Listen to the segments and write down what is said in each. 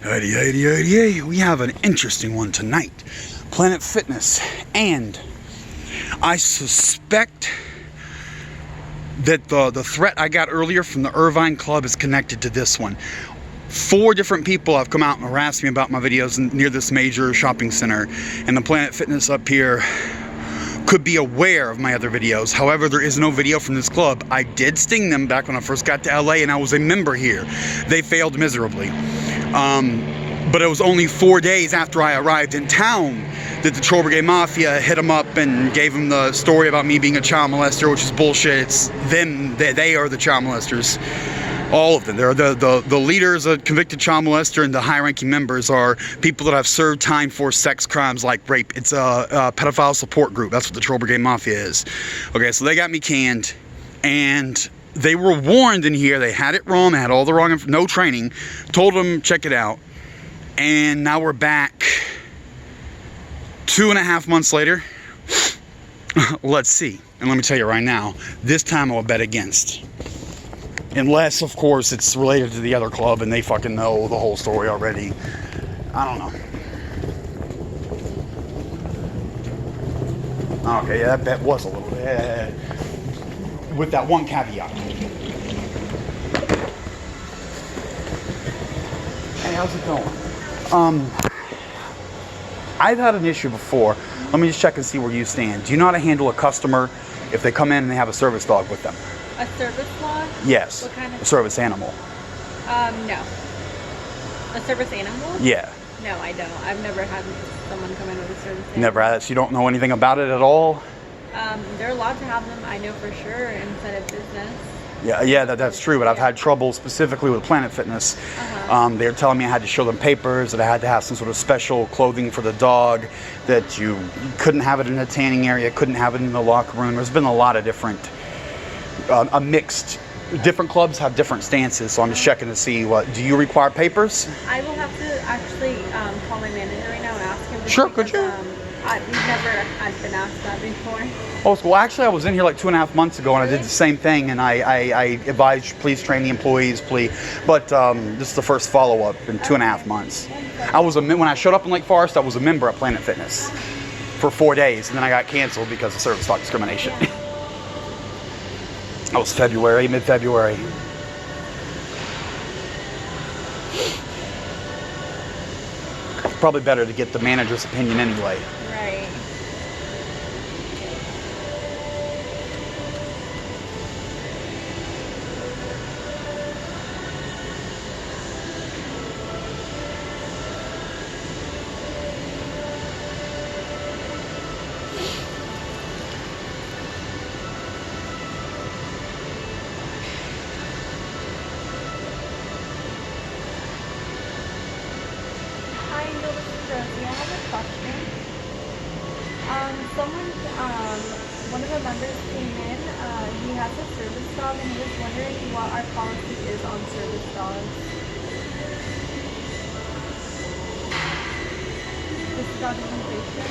Hey, we have an interesting one tonight. Planet Fitness, and I suspect that the threat I got earlier from the Irvine Club is connected to this one. 4 different people have come out and harassed me about my videos near this major shopping center, and the Planet Fitness up here could be aware of my other videos. However, there is no video from this club. I did sting them back when I first got to LA and I was a member here. They failed miserably. But it was only 4 days after I arrived in town that the Troll Brigade Mafia hit them up and gave them the story about me being a child molester, which is bullshit. It's them, they are the child molesters. All of them. They're the leaders of convicted child molester, and the high-ranking members are people that have served time for sex crimes like rape. It's a pedophile support group. That's what the Troll Brigade Mafia is. Okay, so they got me canned, and they were warned in here. They had it wrong. They had all the wrong, no training. Told them, check it out. And now we're back 2.5 months later. Let's see. And let me tell you right now, this time I'll bet against. Unless, of course, it's related to the other club and they fucking know the whole story already. I don't know. Okay, yeah, that bet was a little bit. With that one caveat. Hey, how's it going? I've had an issue before. Let me just check and see where you stand. Do you know how to handle a customer if they come in and they have a service dog with them? A service dog? Yes. What kind of? A service animal. No. A service animal? Yeah. No, I don't. I've never had someone come in with a service animal. Never had it, so you don't know anything about it at all? They're allowed to have them, I know for sure, inside of business. Yeah, that's true, but I've had trouble specifically with Planet Fitness. They're telling me I had to show them papers, that I had to have some sort of special clothing for the dog, that you couldn't have it in the tanning area, couldn't have it in the locker room. There's been a lot of different, different clubs have different stances, so I'm just checking to see do you require papers? I will have to actually call my manager right now and ask him. Sure, could you? I've been asked that before. Oh, well, actually, I was in here like 2.5 months ago, and I did the same thing, and I advised, please train the employees, please. But this is the first follow-up in 2.5 months. When I showed up in Lake Forest, I was a member at Planet Fitness for 4 days, and then I got canceled because of service dog discrimination. That was mid-February. Probably better to get the manager's opinion anyway. Right. I have a question. One of the members came in, he has a service dog, and he was wondering what our policy is on service dogs. This documentation,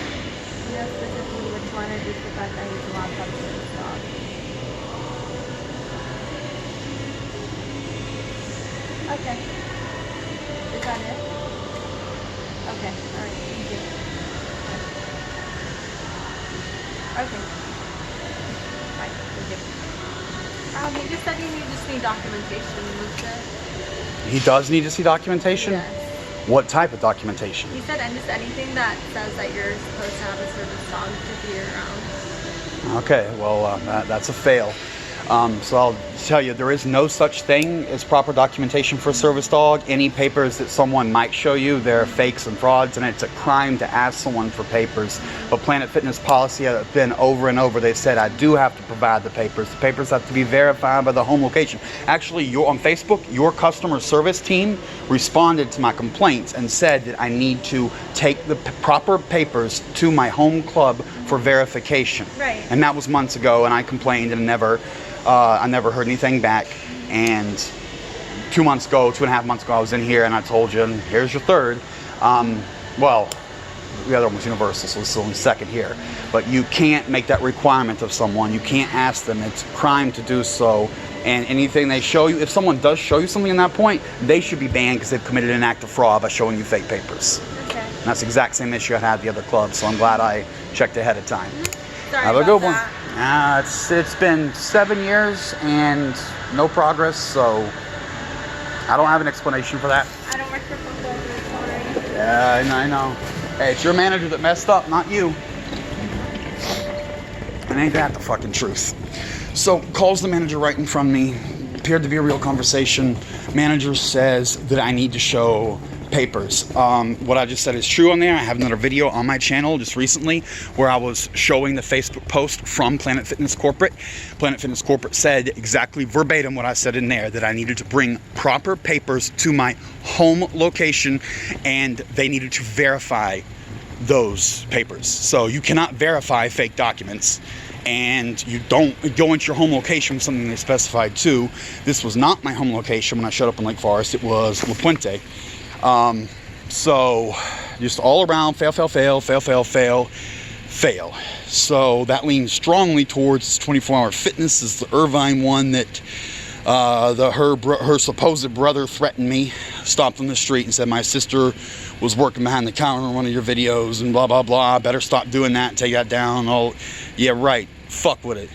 we know specifically which one, or just the fact that he's allowed to have a service dog. Okay. Is that it? Okay, alright, thank you. Okay. Bye, thank you. He just said you just need documentation, that's it. He does need to see documentation? Yes. What type of documentation? He said, and just anything that says that you're supposed to have a service dog to be around. Okay, well, that's a fail. So I'll tell you, there is no such thing as proper documentation for a service dog. Any papers that someone might show you, they're fakes and frauds, and it's a crime to ask someone for papers. But Planet Fitness policy has been over and over. They said I do have to provide the papers. The papers have to be verified by the home location. Actually, on Facebook, your customer service team responded to my complaints and said that I need to take the proper papers to my home club for verification. Right. And that was months ago, and I complained and I never heard anything back. And 2.5 months ago, I was in here and I told you, and here's your third. Well, the other one was universal, so this is only second here. But you can't make that requirement of someone. You can't ask them. It's a crime to do so. And anything they show you, if someone does show you something in that point, they should be banned because they've committed an act of fraud by showing you fake papers. Okay. And that's the exact same issue I had at the other club, so I'm glad I checked ahead of time. Sorry Have a about good one. that. It's been 7 years and no progress, so I don't have an explanation for that. I don't work for football, sorry. Yeah, I know. Hey, it's your manager that messed up, not you. And ain't that the fucking truth? So, calls the manager right in front of me. Appeared to be a real conversation. Manager says that I need to show papers. What I just said is true on there. I have another video on my channel just recently where I was showing the Facebook post from Planet Fitness Corporate. Planet Fitness Corporate said exactly verbatim what I said in there, that I needed to bring proper papers to my home location and they needed to verify those papers. So you cannot verify fake documents, and you don't go into your home location with something they specified to. This was not my home location when I showed up in Lake Forest. It was La Puente. So just all around fail. So that leans strongly towards 24-hour fitness. Is the Irvine one that her supposed brother threatened me, stopped on the street and said my sister was working behind the counter in one of your videos and blah blah blah. Better stop doing that, take that down. Oh, yeah, right. Fuck with it.